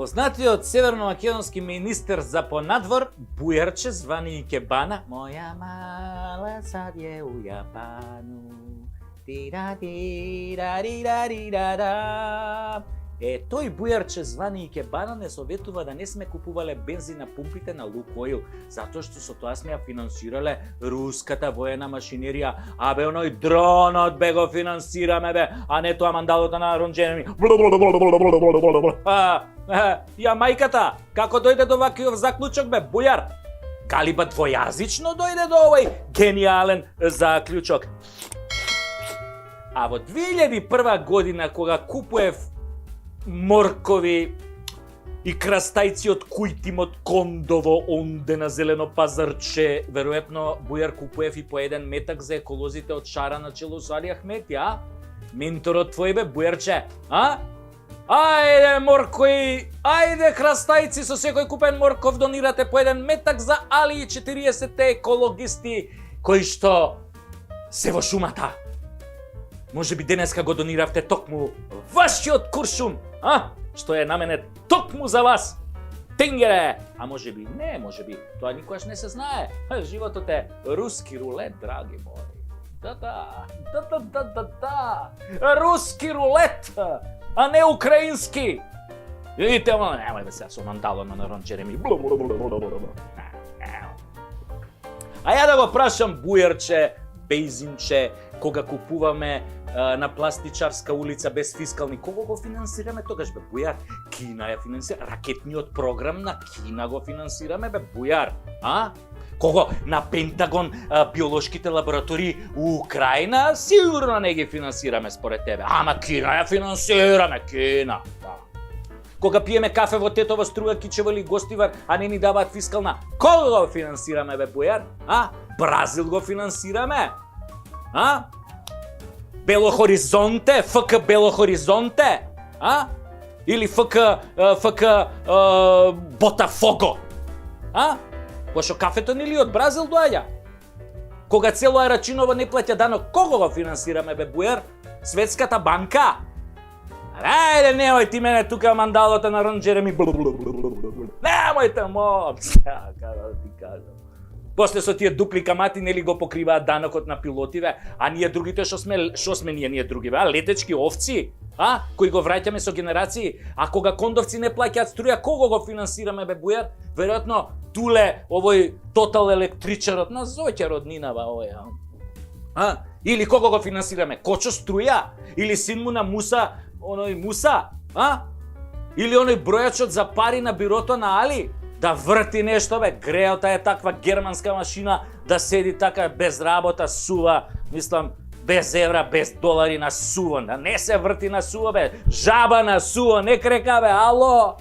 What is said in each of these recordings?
Познатиот северно-македонски министер за понадвор, Бујарче, звани Икебана, моја мала сад е у Јапану. Тој Бујарче звани Икебана не советува да не сме купувале бензин на пумпите на Лукоил, затоа што со тоа сме ја финансирале руската воена машинерија, а бе оној дронот бе го финансираме бе, а не тоа мандалото на Ронџереми. Ја мајката, како дојде до вакиов заклучок бе, Бујар? Галиба двојазично дојде до овој гениален заклучок. А во 2001 година, кога купуев моркови и крастајци од Кујтимот Кондово онде на зелено пазарче, веројатно Бујар купуев и по еден метак за еколозите од Шара на чело со Али Ахмети, а? Менторот твој бе, Бујарче, а? Ајде моркови, ајде крастајци со секој купен морков донирате по еден метак за Али и 40 екологисти кои што се во шумата. Може би денеска го дониравте токму вашиот куршум, а? Што е наменет токму за вас. Тенгере! А може би не, може би тоа никогаш не се знае. Животот е руски рулет, драги мои. Да. Руски рулет, а не украински. Видите, немај да се со мандалото на Ронџереми. А ја да го прашам Бујарче, Бејзинче, кога купуваме на Пластичарска улица без фискални, кого го финансираме тогаш бе, Бујар? Кина ја финансира, ракетниот програм на Кина го финансираме бе, Бујар, а? Кого на Пентагон биолошките лаборатории у Украина сигурно не ги финансираме според тебе. Ама Кина ја финансираме, Кина. Да. Кога пиеме кафе во Тетова струја Кичево или Гостивар, а не ни даваат фискална, кого го финансираме бе, Бујар? А? Бразил го финансираме? А? Бело Хоризонте, ФК Бело Хоризонте, а? Или ФК Ботафого, а? Пошо кафето нели од Бразил доаѓа? Кога цело Арачиново не плаќа данок, кого го финансираме бе, Бујар? Светската банка? Ајде, немој ти мене тука мандалото на Ронџереми. Немојте момци, како да ти кажам. После со тие дупли камати нели го покриваат данокот на пилотиве, а ние другите што сме ние другиве, а летечки овци, а кои го враќаме со генерации, а кога кондовци не плаќаат струја, кого го финансираме бе, Бујар? Веројатно Туле, овој Тотал електричарот на Зоќа роднинава овој, а? Или кого го финансираме? Кочо струја? Или син му на Муса, оној Муса, а? Или оној бројачот за пари на бирото на Али? Да врти нешто бе, греота е таква германска машина да седи така без работа, сува, мислам, без евра, без долари на сува, да не се врти на сува бе, жаба на сува, не крека бе, ало!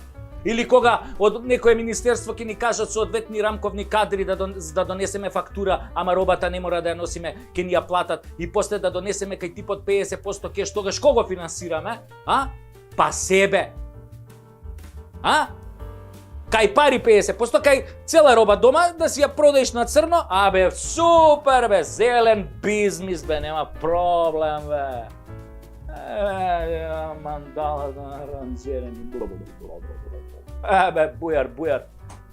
Или кога од некое министерство ќе ни кажат соодветни рамковни кадри да донесеме фактура, ама робата не мора да ја носиме, ќе ни ја платат и после да донесеме кај типот 50% кеш, тогаш кого финансираме? А? Па себе. А? Кај пари 50%, кај цела роба дома да си ја продаеш на црно, а бе, супер бе, зелен бизнис бе, нема проблем бе. Мандала на Ронџереми. Бе, Бујар,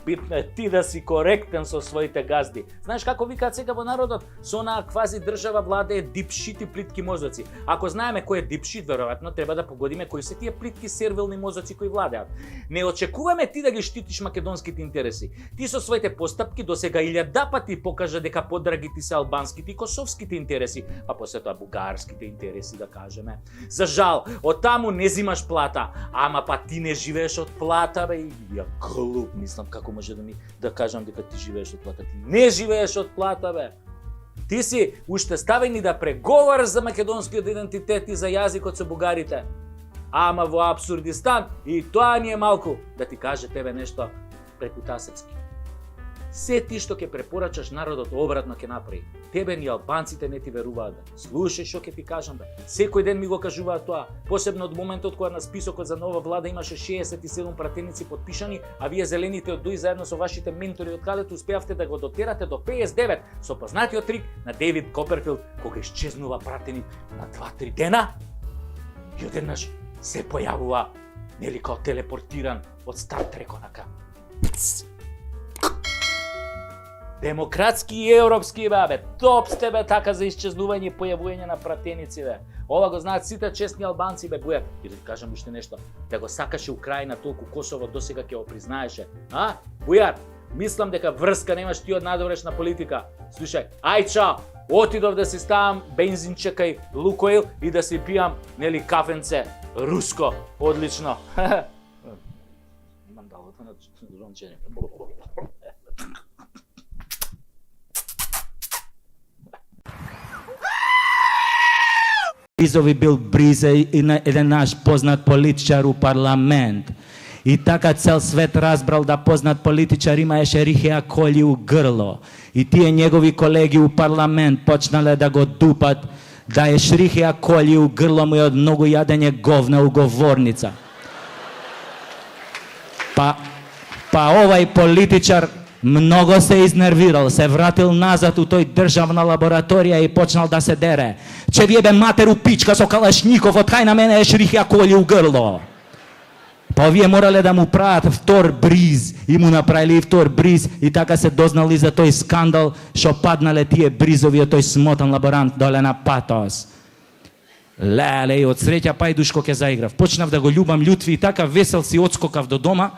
битно е ти да си коректен со своите газди. Знаеш како викаат сега во народот? Со онаа квази држава владее дипшит и плитки мозоци. Ако знаеме кој е дипшит, веројатно треба да погодиме кои се тие плитки сервилни мозоци кои владеат. Не очекуваме ти да ги штитиш македонските интереси. Ти со своите постапки досега 1000 пати покажа дека подраги ти се албанските и косовските интереси, а после тоа бугарските интереси да кажеме. За жал, од таму не зимаш плата, ама па ти не живееш од плата бе, ја глуп, мислам како може да кажам дека ти живееш од плата. Ти не живееш од плата бе. Ти си уште ставени да преговараш за македонскиот идентитет и за јазикот со бугарите. Ама во Апсурдистан и тоа ни е малку да ти каже тебе нешто преку тасецки. Се ти што ќе препорачаш народот обратно ќе направи. Тебе ни албанците не ти веруваат бе. Слушај што ќе ти кажам бе. Секој ден ми го кажуваат тоа. Посебно од моментот кога на списокот за нова влада имаше 67 пратеници подпишани, а вие зелените од ДУИ заедно со вашите ментори од кадето успеавте да го дотерате до 59 со познатиот трик на Дейвид Коперфилд кога исчезнува пратеник на 2-3 дена и одеднаш се појавува Нели као телепортиран од Стар Трек онака. Демократски и европски бе, топ сте бе така за исчезнување и појавување на пратеници бе. Ова го знаат сите честни албанци бе, Бујар. И да ти кажам уште нешто, да го сакаше Украина толку Косово досега ќе го признаеше. А? Бујар, мислам дека врска немаш ти од надворешна политика. Слушај, ај чао, отидов да си ставам бензинче кај Лукоил и да си пијам, нели, кафенце руско, одлично. Имам далото на рончење. Бризови бил Бризе и на еден наш познат политичар у парламент. И така цел свет разбрал да познат политичар имаеше рихеа коли у грло. И тие негови колеги у парламент почнале да го дупат, да е шрихеа коли у грло му и од многу јадење говна у говорница. Па овај политичар многу се изнервирал, се вратил назад у тој државна лабораторија и почнал да се дере. Че вие бе матеру пичка со калашников, од кај на мене е шрихеа коли у грло. Па овие морале да му прават втор бриз и му направили и втор бриз и така се дознали за тој скандал што паднале тие бризови од тој смотан лаборант доле на Патос. Леле, и од среќа пајдушко ке заиграв. Почнав да го љубам Љутви и така весел си одскокав до дома